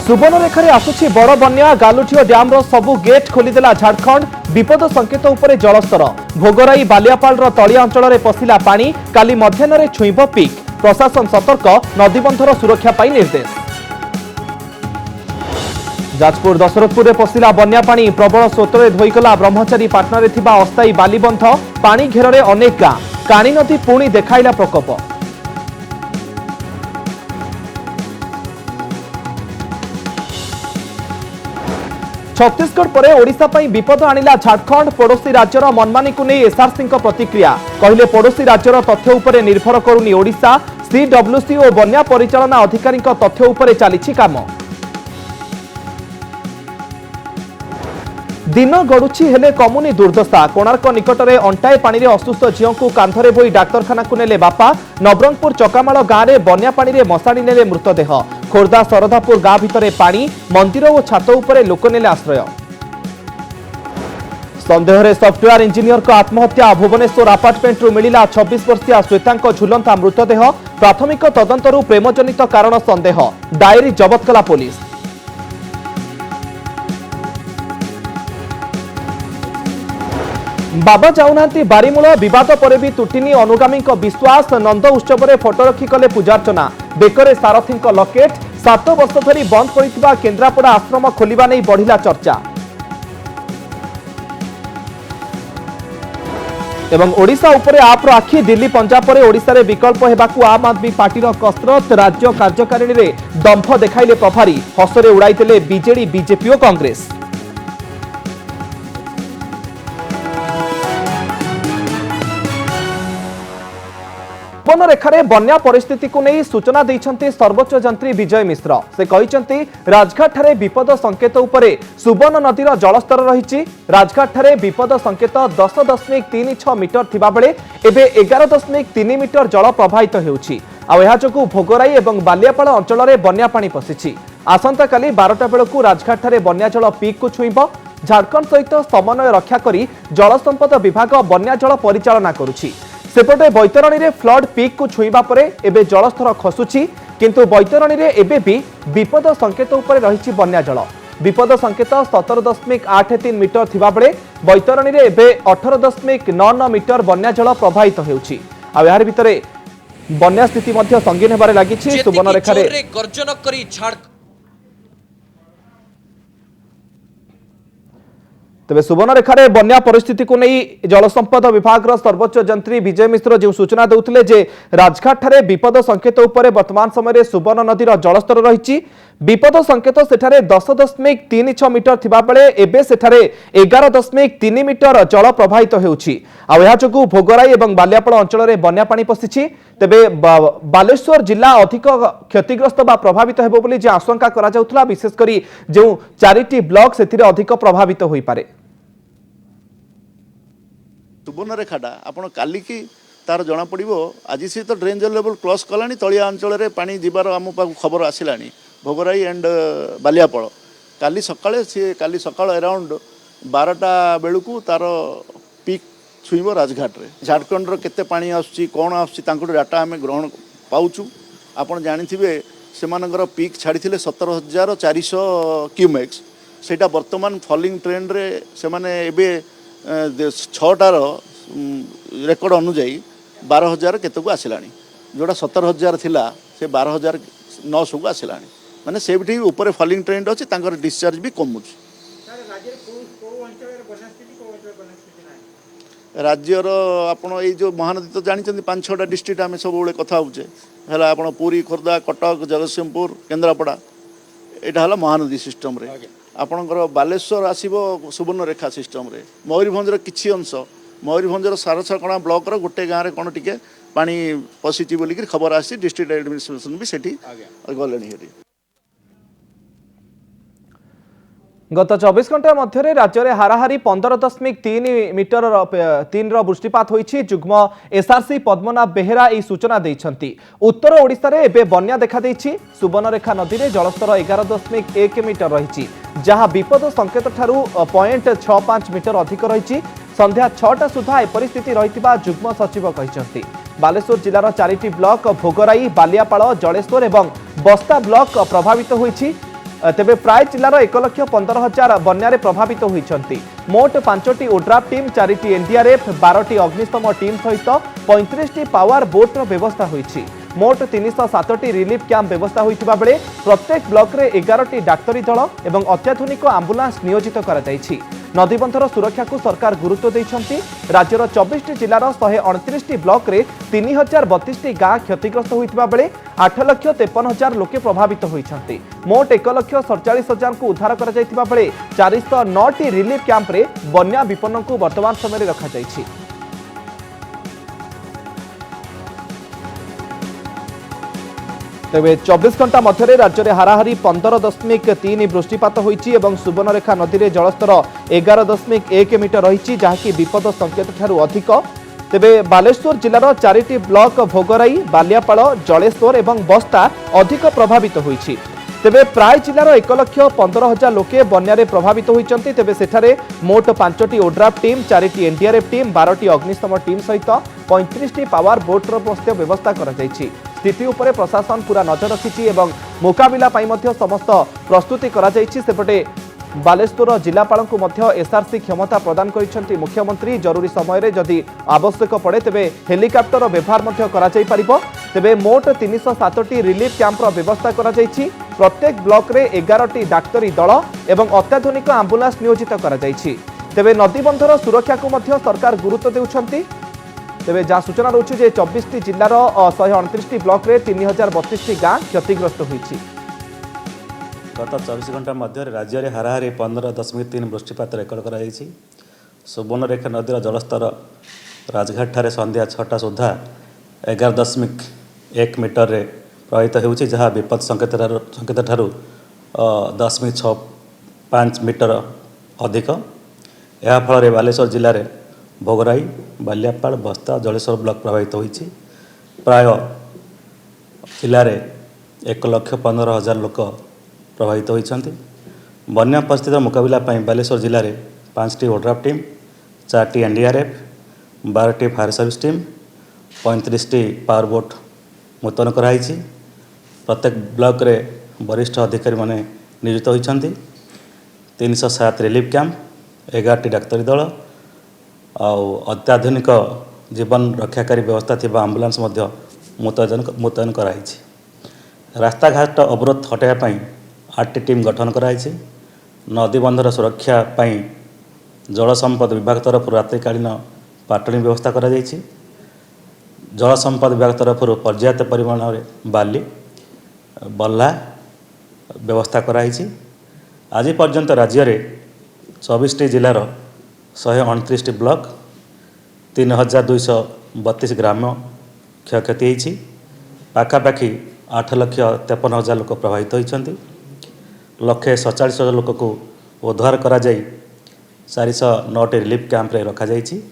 सुवर्णरेखा आसुची बड़ बन्या गालुठियो डैम सबु गेट खोलीदेला झारखंड विपद संकेत उपरे जलस्तर भोगराई बालियापाल तलिया अंचल पशिला पानी काली मध्याह्न छुईब पिक प्रशासन सतर्क नदीबंधर सुरक्षा पाई निर्देश। जाजपुर दशरथपुर पशिला बन्या पानी प्रबल स्रोतर धोईगला ब्रह्मचारी पाटना रे थिबा अस्थायी बालीबंध पानी घेर अनेक गाँ काणी नदी पुणी देखाइला प्रकोप। छत्तीसगढ़ पर ओडिशा पई विपद आनिला झारखंड पड़ोसी राज्यर मनमानी को नहीं एसआरसी प्रतिक्रिया कहले पड़ोसी राज्यर तथ्य उपरे निर्भर करुनी ओडिशा सीडब्ल्यूसी और बन्या परिचालना अधिकारी तथ्य उपरे चली काम। दिन गड़ुची हेले कमुनी दुर्दशा कोणार्क निकटरे अंटाए पानी रे असुस्थ झील को कांधरे बोई डाक्तरखाना को नेले बापा नवरंगपुर चकामाल गाँव में बन्या पानी रे मशाणी नेले मृतदेह खोर्धा सरदापुर गाँ भितर पानी मंदिर और छात उपरे लोक नेले आश्रय। संदेह सफ्टवेयर इंजीनियर को आत्महत्या भुवनेश्वर आपार्टमेंट मिला 26 वर्षीय श्वेता झुलंता मृतदेह प्राथमिक तदंतरू प्रेमजनित कारण संदेह डायरी जबत कला पुलिस। बाबा जाऊना बारीमूल विवाद पर भी तुटिनी अनुगामी विश्वास नंद उत्सव में फोटो रखी कले पूजार्चना बेकरे सारथी लकेट 7 वर्ष धरी बंद कर केन्द्रापड़ा आश्रम खोलिबा नहीं बढ़िला चर्चा। एवं ओडिशा उपरे आप्र आखि दिल्ली पंजाब पर ओडिशा रे विकल्प हेबाकू आम आदमी पार्टी कसरत राज्य कार्यकारिणी रे दंभ देखाइले प्रभारी हसरे उड़ाइले बीजेडी बीजेपी और कांग्रेस। सुवर्णरेखा बन्या परिस्थिति को नहीं सूचना देइछन्ते सर्वोच्च जंत्री विजय मिश्र से कहिछन्ते राजघाट ठारे विपद संकेत उपरे सुवर्ण नदीर जलस्तर रहिछि राजघाट ठारे विपद संकेत 10.36 मीटर थिबा बेले एबे 11.3 मीटर जल प्रवाहित हेउछि आ एहा जोगु भोगराई एवं बालियापाल अंचल रे बन्या पानी पसिछि। आसंता काली 12टा बेलकु राजघाट ठारे बन्या जल पीक को छुईब झारखंड सहित समन्वय रक्षा करी जल संपद विभाग बन्या जल परिचालना करुछि। सेपटे बैतरणी रे फ्लड पीक को छुईबा परे एबे जलस्तर खसुची किंतु बैतरणी रे एबे भी विपद संकेत उपरे रहिछि बन्या जल विपद संकेत 17.83 मीटर थिबा बेले बैतरणी रे एबे 18.99 मीटर बन्या जल प्रवाहित हेउछि आ यार भितरे बन्या स्थिति मध्य संगीन हेबारे लागिछि। सुवर्णरेखा रे गर्जन करी तेज सुवर्णरेखा बन्या परिस्थिति को नहीं जलसंपद विभाग सर्वोच्च जंत्री विजय मिश्र जो सूचना देउथिले जे राजघाट ठारे विपद संकेत उपरे वर्तमान समय सुवर्ण नदीर जलस्तर रही विपद संकेत सेठारे 10.36 मीटर थिबा बेले एबे सेठारे 11.3 मीटर जल प्रवाहित हेउछि आ एहा जोगु भोगराई एवं बालियापाल अंचल रे बन्या पानी पसिछि। तेबे बालेश्वर जिला अधिक क्षतिग्रस्त बा प्रभावित हेबो बोली जे आशंका करा जाउथला विशेष करी जो 4टी ब्लॉक सेथिरे अधिक प्रभावित होई पारे। सुवर्णरेखाटा आपण काली की तार जना पड़ो आज सी तो ड्रेन लेवल क्रॉस कलानी तलिया अंचल रे पानी जीवार आम पाक खबर आसिलानी भोगराई एंड बालियापाल काली सकाळे सी काली सकाळ अराउंड 12टा बेलू तार पीक छुईब राजघाट रे झारखंड केते पानी आसुची कौन आसुची तांको डाटा आम ग्रहण पाउछु। आपण जानिथिबे सेमानकर पीक छाड़ीथिले 17,400 क्यूमेक्स सेटा वर्तमान फॉलिंग ट्रेंड रे सेमाने एबे 6टार रेकर्ड अनुजाई 12,000 केत को आसिलानी जोड़ा 17,000 थिला से 12,900 को आसिलानी माने से भी ऊपर फॉलिंग ट्रेंड अच्छी डिस्चार्ज भी कमुच। राज्यर आपण ये जो महानदी तो जानते 5-6टा डिस्ट्रिक्ट आम सब कथा होचे है आप पुरी खोर्धा कटक जगतसिंहपुर केन्द्रापड़ा यहाँ है महानदी सिस्टम रे आपणकर बालेश्वर आसो सुवर्णरेखा सिस्टम रे मयूरभंजर किसी अंश मयूरभंजर सारछकणा ब्लॉक गोटे गाँव में कौन टिके पानी पशिची बोलिक खबर आसी डिस्ट्रिक्ट एडमिनिस्ट्रेशन भी सेठी गले। गत 24 घंटा मध्य राज्य में हाराहारी 15.3 मीटर 3 वृष्टिपात होईछि। जुग्म एसआरसी पद्मनाभ बेहेरा यह सूचना देइछन्ति। उत्तर ओडिशा रे एबे बन्या देखा देइछि। सुवर्णरेखा नदी रे जलस्तर 11.1 मीटर रहिछि जहां विपद संकेत ठारू 0.65 मीटर अधिक रहिछि। संध्या 6टा सुधा ए परिस्थिति रहितिबा जुग्म सचिव कहिसंति। बालेश्वर जिलार 4टी ब्लॉक भोगराई बालियापाल जलेश्वर एवं बस्ता ब्लॉक प्रभावित होईछि। तेबे प्राय जिलार 1,15,000 बन्या प्रभावित होती। मोट 5टी ओड्राफ टीम 4टी एनडीआरएफ 12टी अग्निशम टीम सहित 35टी पावर बोट्र व्यवस्था होती। मोट 307टी रिलीफ कैंप व्यवस्था होता बेले प्रत्येक ब्लॉक रे 11टी डाक्तरी दल एवं अत्याधुनिक आंबुलांस नियोजित करा जायछि। नदीबंधर सुरक्षा को सरकार गुरुत्व देइछन्ति। राज्यर 24टी जिलार 129टी ब्लॉक रे 3032टी गाँ क्षतिग्रस्त होइतिबा बेले 8,53,000 लोके प्रभावित होइछन्ति। मोट 1,47,000 को उद्धार करा जायतिबा बेले 409टी रिलीफ कैंप रे बन्या विपन्न को वर्तमान समय रखा जायछि। तेबे 24 घंटा मध्य राज्य में हाराहारी 15.3 वृष्टिपात होईछि एवं सुवर्णरेखा नदी में जलस्तर 11.1 मीटर रही जहाँकि विपद संकेत ठारू अधिक। तेबे बालेश्वर जिलार 4टी ब्लॉक भोगराई, बालियापाल, जलेश्वर एवं बस्ता अधिक प्रभावित होईछि। तेबे प्राय जिलार 1,15,000 लोके बन्यारे प्रभावित होइछन्ति। तेबे सेठारे मोट 5टी ओड्राफ टीम, 4टी एनडीआरएफ टीम, 12टी अग्निशम टीम सहित 35टी पावर बोट्र व्यवस्था करा जायछि। स्थिति उपरे प्रशासन पूरा नजर रखिछि एवं मुकाबिला पाई मध्य समस्त प्रस्तुति करा जायछि। सेपटे बालेश्वर जिलापाल को मध्य एसआरसी क्षमता प्रदान करिसेंति मुख्यमंत्री। जरूरी समय रे जदि आवश्यक पड़े तेबे हेलिकॉप्टर व्यवहार मध्य करा जाय परिबो। तेबे मोट 307टी रिलीफ कैंप व्यवस्था करा जायछि। प्रत्येक ब्लॉक रे 11टी डाक्तरी दल एवं अत्याधुनिक आंबुलांस नियोजित करा जायछि। तेबे नदीबंधर सुरक्षा को मध्य सरकार गुरुत्व देउछन्ति। तेबे जहाँ सूचना रही है 24टी जिलार 129टी ब्लॉक रे 3032टी गाँ क्षतिग्रस्त होईछि। गत 24 घंटा मध्य राज्य में हाराहारी 15.3 वृष्टिपात रेकर्ड कर सुवर्णरेखा नदीर जलस्तर राजघाट ठारे संध्या 6टा सुधा 11.1 मीटर रे प्रवाहित होउछि, जहाँ विपद संकेत ठारू 10.65 मीटर अधिक। या फल बालेश्वर जिले में भोगराई, बालियापाल, बस्ता, जलेश्वर ब्लॉक प्रभावित होईछि। प्राय जिले में 1,15,000 लोक प्रभावित होइछन्ति। बन्या परिस्थितिर मुकाबिला पाई बालेश्वर जिले में 5टी ओड्राफ टीम, 4टी एनडीआरएफ, 12टी फायर सर्विस टीम, 35टी पावर बोट मुतयन कराइछि। प्रत्येक ब्लॉक रे वरिष्ठ अधिकारी माने नियोजित होइछन्ति। 307 रिलीफ कैंप, 11टी डाक्तरी दल आउ अत्याधुनिक जीवन रक्षाकारी व्यवस्था थिबा आंबुलांस मध्य मुतयन कराइछि। रास्ताघाट अवरोध हटाइबा पई 8टी टीम गठन कराइछि। नदीबंधर सुरक्षा पई जल संपद विभाग तरफ रात्रिकालीन पाटणी व्यवस्था करा जाइछि। जल संपद विभाग तरफ पर्याप्त परिमाण में बाली बल्ला व्यवस्था कराइछि। आज पर्यंत राज्य में 24टी जिलार 129टी ब्लॉक 3,232 ग्राम क्षयक्षति होइछि। पाखापाखि 8,53,000 लोक प्रभावित होइछन्ति। 1,47,000 लोक को उद्धार करा जाई 409टी रिलीफ कैंप रे रखा जाइछि।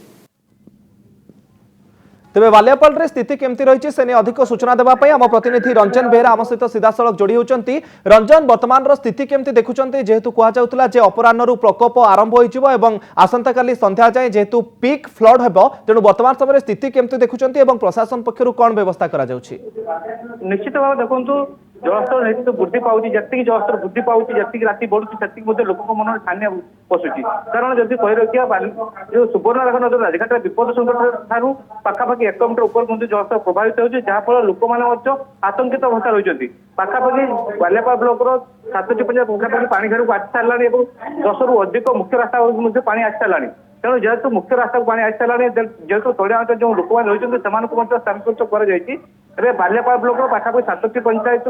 तेबे बालियापाल रे स्थिति केमती रही से अधिक सूचना देवाई आम प्रतिनिधि रंजन बेहरा आम सहित सीधासख जोड़ी होती। रंजन, वर्तमान स्थिति केमती देखुंत जेहेतु कहला अपराह्न प्रकोप आरंभ हो आसंता काली संध्या जाए जेहेतु पीक फ्लड हेब, तेणु वर्तमान समय स्थिति केमती देखुंत प्रशासन पक्षर कौन व्यवस्था करा जाउछि? निश्चित भाव देखु जलस्तर निश्चित वृद्धि पाँच जी जलस्तर वृद्धि पाँच जी राति बढ़ुची से लोक मन छानिया पशुची। कारण जब कही रखिए जो सुवर्णरेखा नदी राजघाट विपद संकट ठारू पाखापाखि 1 किलोमीटर ऊपर जलस्तर प्रभावित होती, जहाँफल लोक मैंने आतंकित अवस्था रही। पाखापाखि बालियापाल ब्लॉक 7टी पंचायत पाखापाखि पानी घर को आसी सारा और 10 रु अधिक मुख्य रास्ता पानी आसी सारा। तेणु जेहेतु मुख्य रास्ता को पानी आसी सारा, जेहेतु तलिया अंचल जो लोक मैंने रही स्थानीकृत कर बालियापाल ब्लॉक पाखापाखि 7टी पंचायत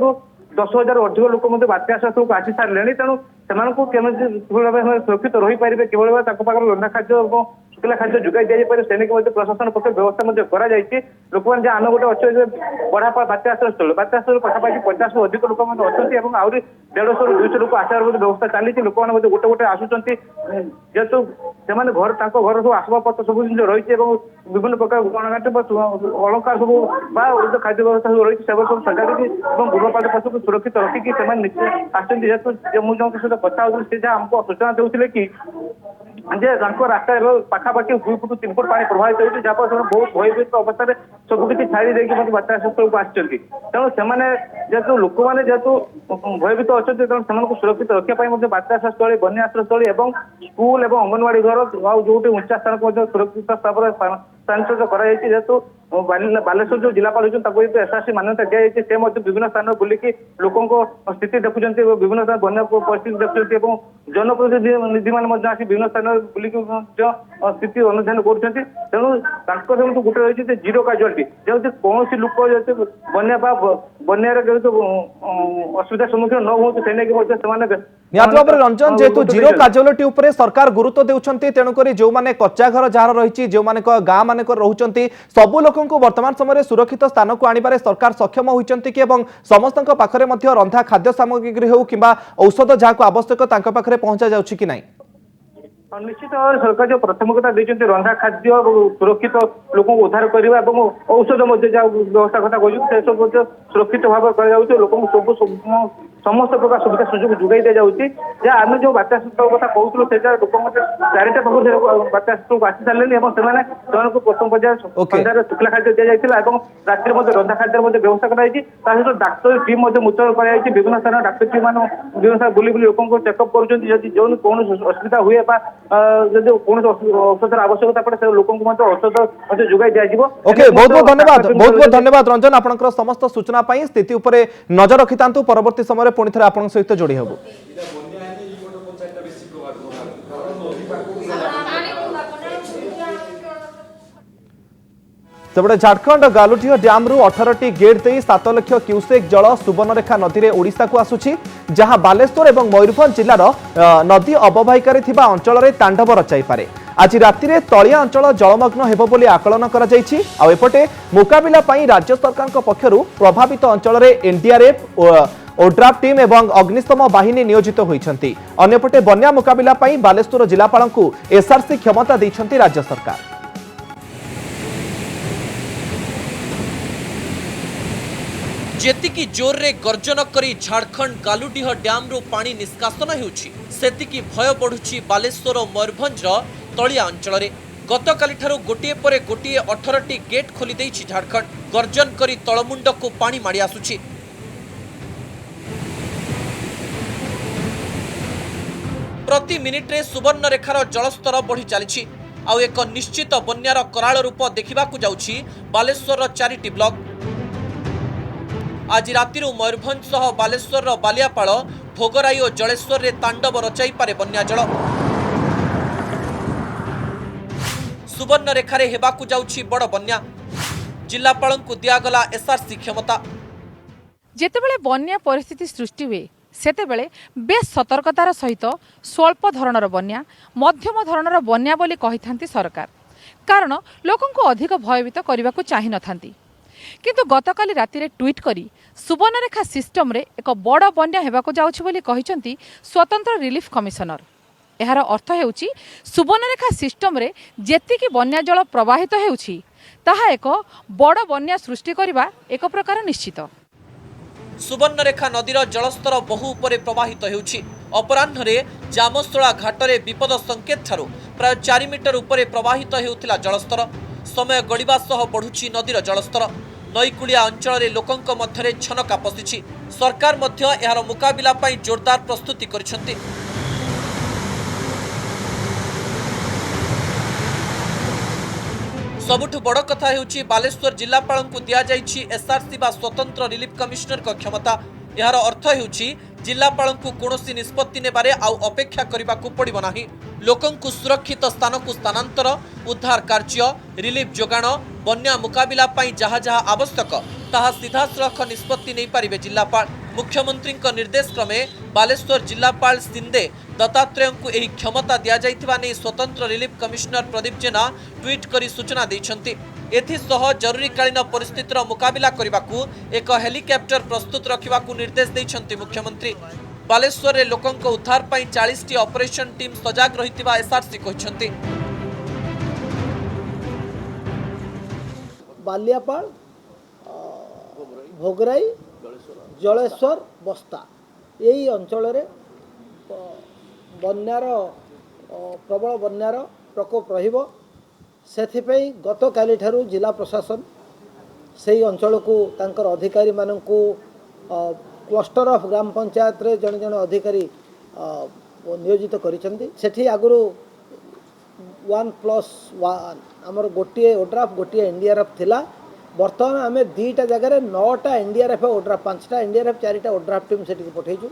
10,000 अधिक लोक बात्या आश्रय आसी सारे। तेणु से सुरक्षित रही पारे कि रंधा खाद्य और शुखला खाद्य जोगाई दि जाए से प्रशासन पक्ष व्यवस्था करा लोक मैंने आन गोटे अच्छे बढ़ा बात्या आश्रय बात्याश्रय पाखापाखि 50 रु अधिक लोक मैंने अच्छा और आहरी 150 रु 200 लोक आसार व्यवस्था चली। लोक मैंने गोटे गोटे आसुच्च जेहेतु से घर घर सब आसबाबपत्र सब जिन रही विभिन्न प्रकार गणघाट अलंकार सब खाद्य व्यवस्था सब रही सब सजाड़ी गृहपाल पशु को सुरक्षित रखिकी आसते। जेहेतु मुझे सहित कथा से जहाँ आमको सूचना देते कि जे रास्ता पाखापाखि 2 फुट 3 फुट पानी प्रभावित होती जहाँफल से बहुत भयभीत अवस्था सबकि छाड़ी देकी बात्या स्थल को आसते तेणु से जेहतु लोक मैंने जेहतु भयभीत अच्छा तेणु से सुरक्षित रखापी बात्या स्थल बन्या आश्रयस्थल और स्कूल और अंगनवाड़ी घर जो उच्चा स्थान को सुरक्षित स्थानांतरित कराई जेहतु बालेश्वर जो जिलापाल होती एसआरसी मान्यता दी से विभिन्न स्थान बुलिकी लोकों स्थिति देखुंत विभिन्न स्थान बन्या परिस्थिति देखुंत जनप्रतिनिधि मैंने आसी विभिन्न स्थान बुलिकी स्थिति अनुधान कर तेणु गोटे रही जीरो काजुआलिटी जब कौन लोक बन्या बन्यार असुविधा सम्मुखीन न हो निहत भाव रंजन जेहेतु जीरो काजुआलिटी उपरे सरकार गुरुत्व देउछंती तेणुक जो मैंने कच्चा घर जार रही जो मैंने गाँ मानक रोचंती सबु लोक वर्तमान समय सुरक्षित स्थान को आनिबारे सरकार सक्षम होइचंती कि एवं समस्त पाखरे मध्य रंधा खाद्य सामग्री हो किंबा औषध जहाँ आवश्यक तांका पाखरे पहुंचा जाउछि कि नहीं निश्चित भाव में सरकार जो प्राथमिकता देखते रंधा खाद्य सुरक्षित लोक उद्धार करने औषध व्यवस्था कथा कहते सब सुरक्षित भाव कर समस्त प्रकार सुविधा सुजोग जोगाई दि जाऊँगी जहाँ आम जो बात्या स्थल कथा कहूँ से लोक चारिटा पाख बात्या स्थल को आसी सारे प्रथम पर्याय सन्धार शुक्ला खाद्य दि जाता है राति रंधा खाद्य व्यवस्था कराई सहित डाक्तरी टीम मुतयन कराई विभिन्न स्थान डाक्तरी टीम मैंने विभिन्न स्थान बुली लोक चेकअप कर जो कौन असुविधा हुए जब कौन औषधर आवश्यकता पड़े से लोक औषध जोगाई दि ओके बहुत बहुत धन्यवाद रंजन आपनकर समस्त सूचना स्थिति उपरे नजर रखि परवर्ती समय पुणी थे आपन सहित जोड़ी हबो सेपटे झारखंड गालुठिया डैम रु 18टी गेट दे 7 लाख क्यूसेक जल सुवर्णरेखा नदी में ओडिशा को आसुछि जहां बालेश्वर और मयूरभंज जिलार नदी अववाहिकार थिबा अंचल में तांडव रचाई पारे आज राति में तलिया अंचल जलमग्न हेबो बोली आकलन करा जायछि आ एपटे मुकाबिला पई राज्य सरकार पक्षरु प्रभावित अंचल में एनडीआरएफ ओड्राफ टीम एवं अग्निशम बाहिनी नियोजित होइछंती अन्यपटे बन्या मुकाबिला पई बालेश्वर जिलापाल को एसआरसी क्षमता दैछंती राज्य सरकार जेतिकी जोर रे गर्जन करी झारखंड गालुडीह डैम रो पानी निष्कासन हेउछि सेतिकी भय बढ़ुछि बालेश्वर और मयूरभंज तलिया अंचल रे गतकाली ठारू गोटिए परे गोटिए 18टी गेट खोली देइछि झारखंड गर्जन करी तळमुंड को पानी माड़ी आसुछि प्रति मिनिट रे सुवर्णरेखार जलस्तर बढ़ी चली आउ एक निश्चित बन्यार कराल रूप देखा जाउछि बालेश्वर 4टी ब्लॉक आज राति मयूरभंज सह बालेश्वर बालियापाल भोगराई और जलेश्वर रे तांडव रचाई पारे बन्या जल सुवर्णरेखारे हेबाकु जाउछि बड़ बन्या जिलापाल को दियागला एसआरसी क्षमता जेतेबेले बन्या परिस्थिति सृष्टि हुए सेतेबेले बेस सतर्कतार सहित स्वल्प धरणर बन्या मध्यम धरणर बन्या बोली कहिथांती सरकार कारण लोकंको अधिक भयभीत करने चाहि नथांती किंतु गतकाली राति रे ट्वीट करी सुवर्णरेखा सिस्टम रे एक बड़ बन्या हेबाकु जाउछि बोली कहिसंती स्वतंत्र रिलीफ कमिशनर एहार अर्थ हेउछि सुवर्णरेखा सिस्टम रे जेतिकी बन्या जल प्रवाहित हेउछि ताहा एक बड़ बन्या सृष्टि करबा एक प्रकार निश्चित सुवर्णरेखा नदीर जलस्तर बहु उपरे प्रवाहित हेउछि अपराह्न रे जामस्तोला घाटरे विपद संकेत ठारू प्राय 4 मीटर उपरे प्रवाहित हेउथिला जलस्तर समय गड़िबा सह बढ़ुछि नदीर जलस्तर नईकुलिया अंचल रे लोकंक मध्यरे छनका पसिछि सरकार मध्य एहार मुकाबिला पई जोरदार प्रस्तुति करिसंती सबुठु बड़ कथा हेउछि बालेश्वर जिलापाल को दिया जाइछि एसआरसी बा स्वतंत्र रिलीफ कमिश्नर को क्षमता यार अर्थ हेउछि जिलापाल को कोनोसी निष्पत्ति नेबारे आउ अपेक्षा करबा को पड़िबो नाही लोकंकु सुरक्षित स्थान को स्थानांतर उद्धार कार्य रिलीफ जोगाण बन्या मुकाबिला पई जहा जहा आवश्यक ताहा सीधा सड़क निष्पत्ति नहीं पारिबे जिलापाल मुख्यमंत्री निर्देश क्रमे बालेश्वर जिलापाल सिंदे दत्तात्रेय को एही क्षमता दिया जाइथिबा नै स्वतंत्र रिलीफ कमिश्नर प्रदीप जेना ट्वीट करी सूचना दैछंती एथिसह जरूरीकालीन परिस्थितिर मुकाबिला करबाकू एक हेलिकॉप्टर प्रस्तुत रखिबाकू निर्देश दैछंती मुख्यमंत्री बालेश्वर रे लोकंक उद्धार पई 40टी ऑपरेशन टीम सजाग रहितिबा एसआरसी कहिसंती बालियापाल भोगराई जलेश्वर बस्ता यही अंचल बन्यार प्रबल बन्यार प्रकोप रहिबो सेथिपई गतकाली ठारू जिला प्रशासन से अंचल को तांकर अधिकारी मानू क्लस्टर ऑफ ग्राम पंचायत रे जन जन अधिकारी नियोजित करी आगुरी 1+1 आमर गोटे ओड्राफ गोटे एनडीआरएफ थिला बर्तमान आम 2टा जगह 9टा एनडीआरएफ ओड्राफ 5टा एनडीआरएफ 4टा ओड्राफ टीम से पठेचु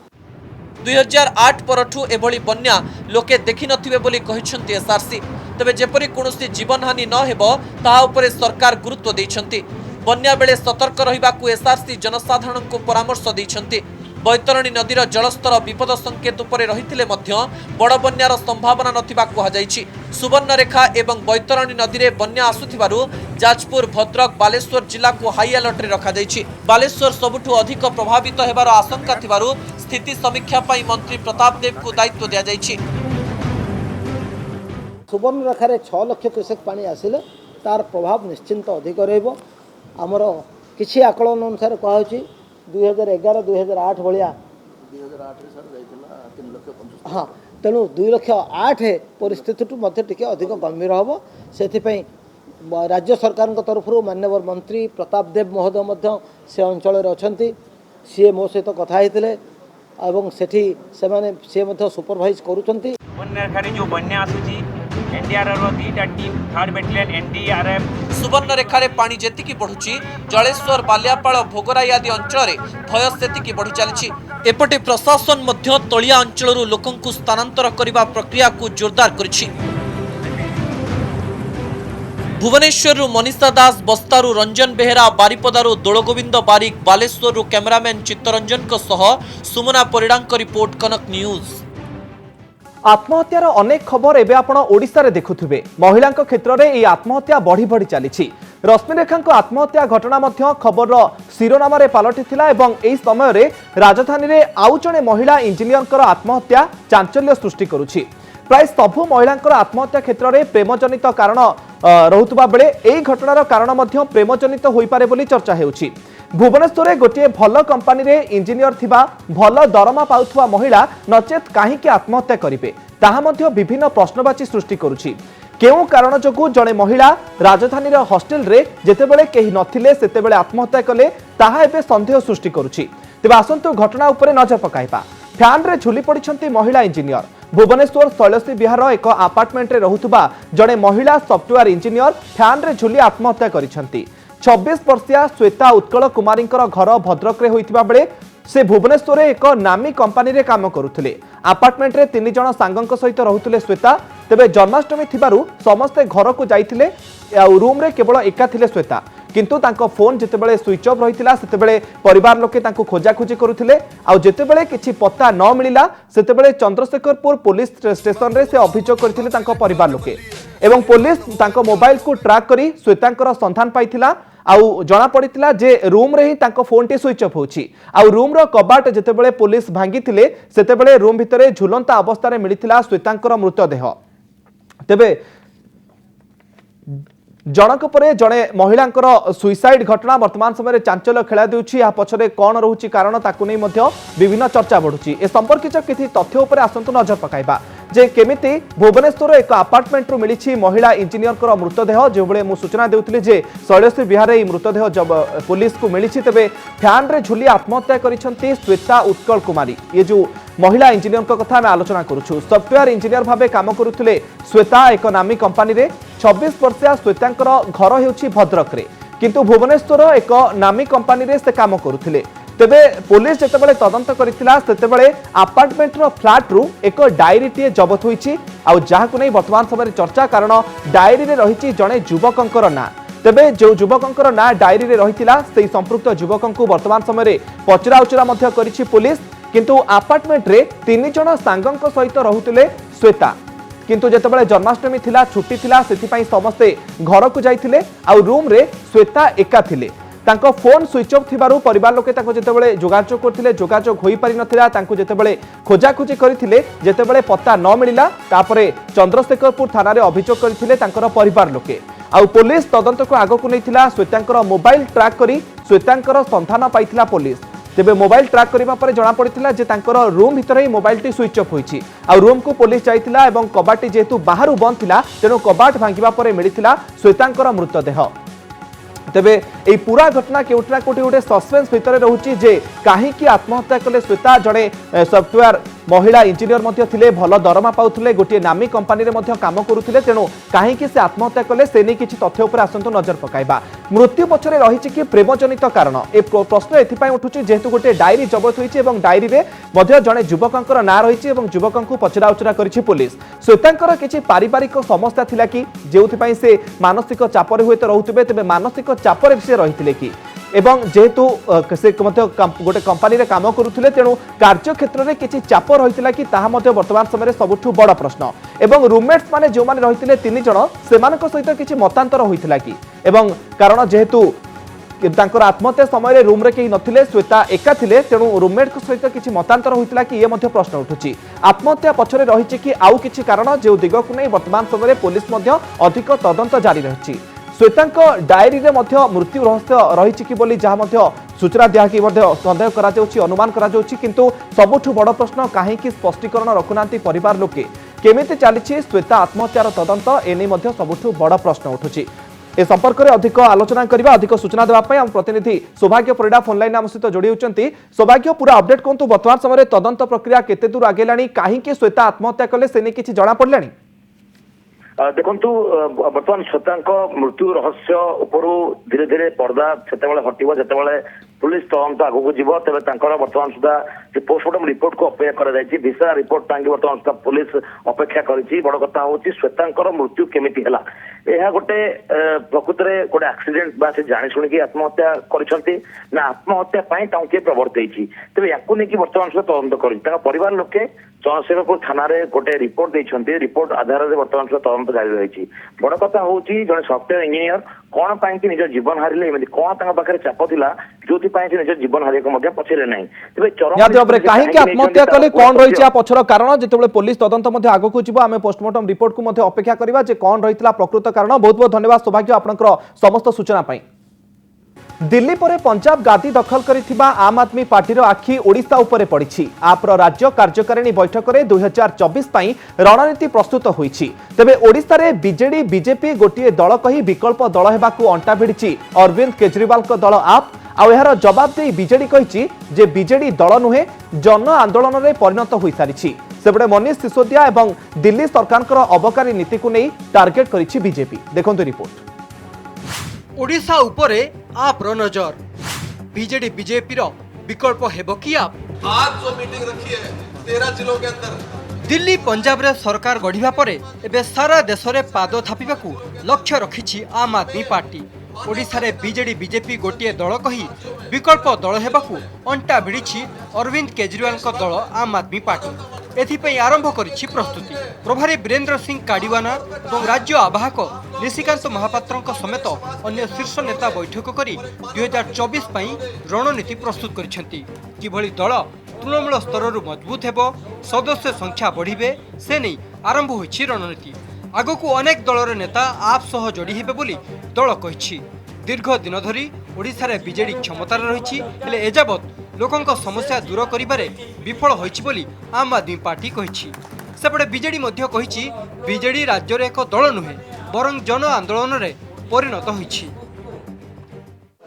2008 परठू एभली बन्या लोके देखि नथिबे बोली कहिसंती एसआरसी तबे जेपरि कोनोसी जीवन हानि न हेबो ताहा उपरे सरकार गुरुत्व दैछंती बन्या बेले सतर्क रहिबाकू एसआरसी जनसाधारण को परामर्श दैछंती बैतरणी नदीर जलस्तर विपद संकेत उपरे रहिथिले मध्य बड़ बन्यार संभावना नथिबा कुहाଯାଇଛି सुवर्णरेखा एवं बैतरणी नदी रे बन्या आसुथिबारु जाजपुर भद्रक बालेश्वर जिला को हाई अलर्ट रे रखा जाइछि बालेश्वर सबुठु अधिक प्रभावित हेबार आशंका थिबारु स्थिति समीक्षा पई मंत्री प्रताप देव को दायित्व दिया जाइछि सुवर्णरेखा 6 लाख क्यूसेक पानी आसिले तार प्रभाव निश्चिंत अधिक रहिबो आमर किछि आकलन अनुसार कहाउछि 2011-2008 भाया 2008 हाँ तेणु 2,08,000 परिस्थिति टी अधिक गंभीर हम से राज्य सरकार तरफ माननीय मंत्री प्रताप देव महोदय से अंचल अच्छा सी मो सहित कथा एवं सेठी से सुपरवाइज करुँच जो बन्या आसूची एनडीआरएफ रो 2टा team 3rd battalion NDRF Subarnarekha रे पानी जेतिकी बढ़ुची जलेश्वर बालियापाल भोगराई आदि अंचल रे भय सेतिकी बढ़ी चलिछि एपटे प्रशासन मध्य तलिया अंचलरू लोकंकु स्थानांतर करिबा प्रक्रिया को जोरदार करिछि भुवनेश्वर मनीषा दास बस्तारू रंजन बेहेरा बारिपदारू दोलगोविंद बारिक बालेश्वर कैमरामैन चित्तरंजन सुमना परिडांक रिपोर्ट कनक न्यूज आत्महत्यार अनेक खबर एवं आपण ओडिशा रे देखुथिबे महिला क्षेत्र में यह आत्महत्या बढ़ी बढ़ी चली रश्मिरेखा आत्महत्या घटना मध्य खबर शिरोनाम रे पलटिथिला एवं एही समय रे राजधानी रे आउ जणे महिला इंजीनियर आत्महत्या चांचल्य सृष्टि करुछि प्राय सबु महिला आत्महत्या क्षेत्र में प्रेमजनित कारण रहुतबा बेले एही घटनार कारण मध्य प्रेमजनित होई पारे बोली चर्चा हेउछि भुवनेश्वर में गोटे भल कंपानी रे इंजीनियर थिबा भल दरमा पाउथुवा महिला नचेत काहीकि आत्महत्या करिवे ताहा मध्य विभिन्न प्रश्नवाची सृष्टि करुछि केउ कारण जोगु जणे महिला राजधानी रे हॉस्टेल रे जेतेबेले केही नथिले सेतेबेले आत्महत्या कले ताहा एबे संदेह सृष्टि करुछि तेबे आसंतु घटना उपरे नजर पकाइबा फैन रे झुली पड़िछंती महिला इंजीनियर भुवनेश्वर शैलश्री विहार एक अपार्टमेंट रे रहुतुबा जणे महिला सॉफ्टवेयर इंजीनियर फैन रे झुली आत्महत्या करिछंती 26 वर्षीय श्वेता उत्कल कुमारी घर भद्रक रे होइतिबा बेले से भुवनेश्वर एक नामी कंपानी रे काम करुथिले अपार्टमेंट रे 3 जण सांगंक सहित रहुथिले श्वेता तेबे जन्माष्टमी थिबारु समस्ते घर को जाइथिले रूम रे केवल एका थिले श्वेता किंतु तांको फोन जेतेबेले स्विच ऑफ रहितिला सेतेबेले परिवार लोके तांको खोजाखोजी करुथिले आ जेतेबेले किछि पत्ता न मिलिला सेतेबेले चंद्रशेखरपुर पुलिस स्टेशन रे से अभियोग करथिले तांको परिवार लोके एवं पुलिस तांको मोबाइल को ट्रैक करी श्वेतांकर संधान पाइथिला आउ जना पड़िथिला जे रूम रे ही तांको फोन टी स्विच ऑफ होछि आउ रूम रो कबाट जेतेबेले पुलिस भांगिथिले सेतेबेले रूम भितरे झुलंता अवस्था रे मिलिथिला श्वेतांकर मृतदेह तेबे जनक परे जणे महिलांकर सुइसाइड घटना वर्तमान समय चांचल्य खेला देउछि या पछरे कोन रहउछि कारण ताकु नै मध्य विभिन्न चर्चा बढ़ुछि ए संपर्कित किछि तथ्य उपरे आसंतु नजर पकाइबा जे केमिति भुवनेश्वर एक अपार्टमेंट रु मिलिछि महिला इंजीनियर मृतदेह जो बेले मु सूचना देउथिले जे शैलश्री विहार ए मृतदेह जब पुलिस को मिलिछि तेबे फैन रे झुली आत्महत्या करिसंती श्वेता उत्कल कुमारी ये जो महिला इंजीनियर कथा आम आलोचना करुछु सॉफ्टवेयर इंजीनियर भावे काम करुथिले श्वेता एक नामी कंपानी रे 26 वर्षीय श्वेतांकर घर हेउछि भद्रक रे किंतु भुवनेश्वर एक नामी कंपानी रे से काम करुथिले तेबे पुलिस जेतेबेले तदंत करिथिला सेतेबेले अपार्टमेंट रो फ्लैट रु एक डायरी टी जबत होईछि आ जाहाकु नै वर्तमान समय चर्चा कारण डायरी रे रहिछि जणे युवकंकर ना तेबे जो युवकंकर ना डायरी रे रहिथिला सेही संपृक्त युवकंकु वर्तमान समय पचरा उचरा मध्य करिछि पुलिस किंतु अपार्टमेंट रे 3 जण सांगंक सहित रहुतिले श्वेता किंतु जेतेबेले जन्माष्टमी थिला छुट्टी थिला सेथिपई समस्ते घर को जाइथिले आ रूम रे श्वेता एका थिले तांको फोन स्विच ऑफ थिबारु परिवार लोके तांको जेतेबेले जोगाजोग करथिले जोगाजोग होई पारि नथिला तांको जेतेबेले खोजाखोजी करथिले जेतेबेले पत्ता न मिलिला तापरे चंद्रशेखरपुर थाना रे अभियोग करथिले तांकर परिवार लोके आ पुलिस तदंत को आगो को नैथिला श्वेतांकर मोबाइल ट्रैक करी श्वेतांकर संधान पाइथिला पुलिस तेबे मोबाइल ट्रैक करबा परे जणा पड़िथिला जे तांकर रूम भितर ही मोबाइल टी स्विच ऑफ होईछि आ रूम को पुलिस जाइथिला एवं कबाटी जेतु बाहरु बंद थिला तेनो कबाट भांगिबा परे मिलिथिला श्वेतांकर मृतदेह। तेबे এই पूरा घटना केउटना कोटी गोटे सस्पेंस भितर रहुछि जे काहेकि आत्महत्या कले श्वेता जड़े सॉफ्टवेयर महिला इंजीनियर मध्य थिले भल दरमा पाउथिले गोटे नामी कंपनी रे मध्य काम करूथिले तेणु काहेकि से आत्महत्या कले से नहीं किछि तथ्य उपर आसंतु नजर पकाइबा। मृत्यु पछरे रहिछि कि प्रेमजनित कारण ए प्रश्न एथिपाई उठुछि जेहेतु गोटे डायरी जबत होइछि एवं डायरी रे मध्य जड़े युवकंकर ना रहिछि एवं युवकंकु पचरा उचरा करिछि पुलिस। श्वेतांकर किछि पारिवारिक समस्या थिला कि जेउथिपाई से मानसिक चापरे होइत रहुथिबे तेबे मानसिक चापरे से रहिथिले कि एवं जेहेतु से गोटे कंपनी रे काम करुथिले तेणु कार्य क्षेत्र में किछि चाप रहिथिला कि ताहा मध्ये वर्तमान समय सबुठु बड़ प्रश्न एवं रूममेट्स माने जो माने रहिथिले 3 जण सेमानक सहित किछि मतांतर होइथिला कि एवं कारण जेहेतु तांकर आत्महत्या समय रूम रे केही नथिले श्वेता एका थिले तेणु रूममेट को सहित किछि मतांतर होइथिला कि ये मध्ये प्रश्न उठुछि। आत्महत्या पछरे रहिछि कि आउ किछि कारण जे दिग को नै वर्तमान समय पुलिस मध्ये अधिक तदंत जारी रहिछि। श्वेतांक डायरी रे मध्य मृत्यु रहस्य रहिछि कि बोली जहा मध्य सूचना दिया कि मध्य संदेह करा जाउछि अनुमान करा जाउछि किंतु सबुठु बड़ प्रश्न काहे कि स्पष्टीकरण रखुनांती परिवार लोके केमिति चलिछि श्वेता आत्महत्यार तदंत एनै मध्य सबुठु बड़ प्रश्न उठुछि। ए संपर्क में अधिक आलोचना करबा अधिक सूचना देबा पय हम प्रतिनिधि सौभाग्य परिडा फोन लाइन आम सहित जोड़ी होचंती। सौभाग्य पूरा अपडेट कोंतु वर्तमान समय तदंत प्रक्रिया केते दूर आगेलानी काहे कि श्वेता आत्महत्या कले से नै किछि जणा पड़लानी। देखु बर्तमान श्वेतांक मृत्यु रहस्य उपरू धीरे धीरे पर्दा से हटिब जिते पुलिस तदंत आगू जीव तेज बर्तमान सुधा पोस्टमार्टम रिपोर्ट को अपेक्षा कर भिसा रिपोर्ट टांगी बर्तमान सुधा पुलिस अपेक्षा कर बड़ कथा हूँ श्वेतांकर मृत्यु केमिति हैला यह गोटे प्रकृत में गोटे एक्सीडेंट बा से जानी शुणिकी आत्महत्या करछंती ना आत्महत्या पाई ताऊ किए प्रवर्तई तेज या बर्तमान सुधा तदंत कर परिवार लोके चंद्रशेखरपुर थाना गोटे रिपोर्ट देइछंती रिपोर्ट आधार में बर्तमान सुधा तदंत जारी रही बड़ कथा हूँ जड़े सफ्टवेयर इंजीनियर कौन पाई निज जीवन हारिले एमती कौन पाखे चाप थिला जो निज जीवन हारिया पछरे ना तेज कहीं आत्महत्या कले कौन रही पछर कारण जिते पुलिस तदंत आगक जीव आम पोस्टमार्टम रिपोर्ट को अपेक्षा करवा कौन रही प्रकृत कारण। बहुत बहुत धन्यवाद सौभाग्य आपनकर समस्त सूचना पाई। दिल्ली पर पंजाब गादी दखल करिथिबा आम आदमी पार्टीर आखि ओडिशा उपरे पड़िछि। आप्र राज्य कार्यकारिणी बैठक में 2024 पाई रणनीति प्रस्तुत होईछि। तेबे ओडिशा रे बीजेडी बीजेपी गोटिए दल कही विकल्प दल हेबाकू अंटा भिड़िछि अरविंद केजरीवाल को दल आप आ यार जवाब दे बीजेडी कहिछि जे बीजेडी दल नुहे जन आंदोलन में परिणत होई सारिछि। सेबडे मनीष सिसोदिया एवं दिल्ली सरकार अबकारी नीति को नहीं टार्गेट करिछि बीजेपी। देखंतु रिपोर्ट। ओडिशा उपरे आप नजर बीजेडी बीजेपी रो विकल्प हेबो कि आप आज जो मीटिंग रखी है 13 जिलों के अंदर दिल्ली पंजाब रे सरकार गढ़िबा परे एबे सारा देश रे पाद थापिबाकू लक्ष्य रखिछि आम आदमी पार्टी। ओडिशा रे बीजेडी बीजेपी गोटिए दल कही विकल्प दल हेबाकू अंटा भिड़िछि अरविंद केजरीवाल को दल आम आदमी पार्टी। एथिपई आरंभ करिछि प्रस्तुति। प्रभारी वीरेंद्र सिंह काडिवाना और राज्य आवाहक निशिकांत महापात्र समेत अन्य शीर्ष नेता बैठक करी 2024 पई रणनीति प्रस्तुत करिसेंती। किभली दल तृणमूल स्तर मजबूत हेबो सदस्य संख्या बढ़िबे से नहीं आरंभ होइछि रणनीति। आगकू अनेक दलर नेता आप सह जोड़ी हेबे बोली दल कहिछि। दीर्घ दिन धरी ओडिशा रे बीजेडी क्षमतार रहिछि हेले एजाबत लोकंक समस्या दूर करिबारे विफल होइछि बोली आम आदमी पार्टी कहिछि। सेपटे बीजेडी मध्य कहिछि बीजेडी राज्य रे एक दल नुहे बरं जन आंदोलन रे परिणत होइछि।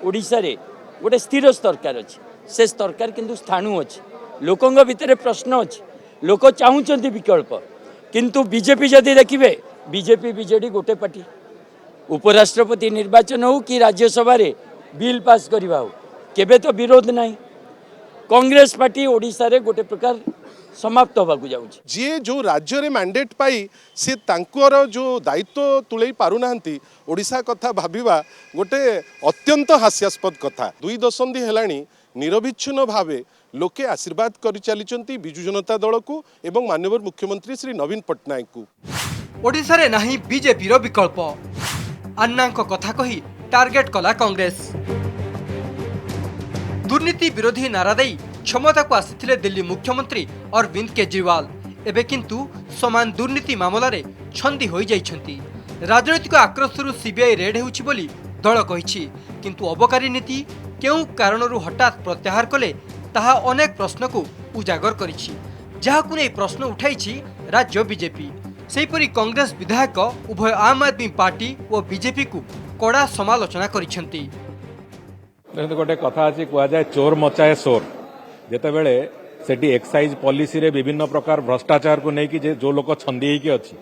ओडिशा रे गोटे स्थिर सरकार अछि से सरकार किंतु स्थाणु अछि लोकंक भितर प्रश्न अछि लोक चाहुचंती विकल्प किंतु बीजेपी जदि देखिबे बीजेपी बीजेडी गोटे पार्टी उपराष्ट्रपति निर्वाचन हो कि राज्यसभा रे बिल पास करवा हो केबे तो विरोध नहीं। कांग्रेस पार्टी ओडिशा रे गोटे प्रकार समाप्त होगा जाउछि। जी जो राज्य रे मैंडेट पाई से तांकर जो दायित्व तुले पारु नाहंती ओडिशा कथा भाबिबा गोटे अत्यंत हास्यास्पद कथा। 2 दशंधि हेलानी निरविच्छिन्न भावे लोके आशीर्वाद करि चलिचंती बिजु जनता दल को एवं माननीय मुख्यमंत्री श्री नवीन पट्टनायक को। ओडिशा रे नाही बीजेपी रो विकल्प अन्ना को कथा कही टार्गेट कला कांग्रेस। दुर्नीति विरोधी नारा दे क्षमता को आसिथिले दिल्ली मुख्यमंत्री अरविंद केजरीवाल एबे किंतु समान दुर्नीति मामला रे छंदी होई जाइछंती। राजनैतिक आक्रोशरू सीबीआई रेड हेउछि बोली दल कहिछि किंतु अबकारी नीति केउ कारणरू हठात प्रत्याहार कले ताहा अनेक प्रश्न को उजागर करिछि जहाकु नै प्रश्न उठाइछि राज्य बीजेपी। सेहीपरि कांग्रेस विधायक उभय आम आदमी पार्टी और बीजेपी को कड़ा समालोचना करिसेंती। गोटे कथा अच्छी कहुए चोर मचाए शोर जिते बेले सेठी एक्साइज पॉलिसी रे विभिन्न प्रकार भ्रष्टाचार को लेकिन जो लोग छंदी होगी अच्छी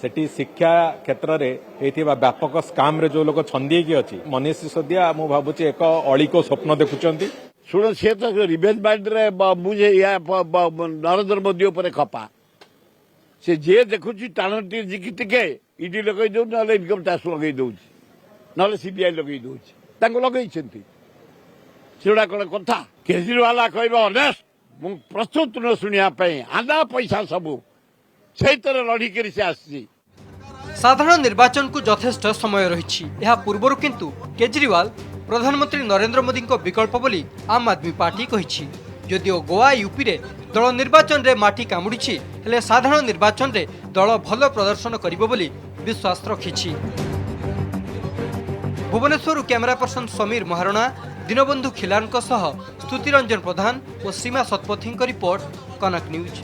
सेठी शिक्षा क्षेत्र में व्यापक स्काम रे जो लोग छंदी होगी अच्छी मनीष सिसोदिया मु भावुची एक अली को स्वप्न देखुंट शुण सी तो रिवेंज माइंड रे मुझे नरेंद्र मोदी उपर खपा से जे देखुची टाण टिके ईडी लगे दौ ना इनकम टैक्स लगे दौर ना सीबीआई लगे दौर लगे सेगुड़ा कौन कथा केजरीवाल कह अनेस्ट मु प्रस्तुत न शुणापी आधा पैसा सबू से लड़िक से आसी। साधारण निर्वाचन को यथेष्ट समय रही पूर्व किंतु केजरीवाल प्रधानमंत्री नरेंद्र मोदी विकल्प बोली आम आदमी पार्टी कही। जदिओ गोवा यूपी रे दल निर्वाचन रे माटी कामुड़ी हेले साधारण निर्वाचन रे दल भल प्रदर्शन करिबो बोली विश्वास रखिछि। भुवनेश्वर कैमरा पर्सन समीर महारणा दीनबंधु खिलान स्तुतिरंजन प्रधान और सीमा शतपथी रिपोर्ट कनक न्यूज।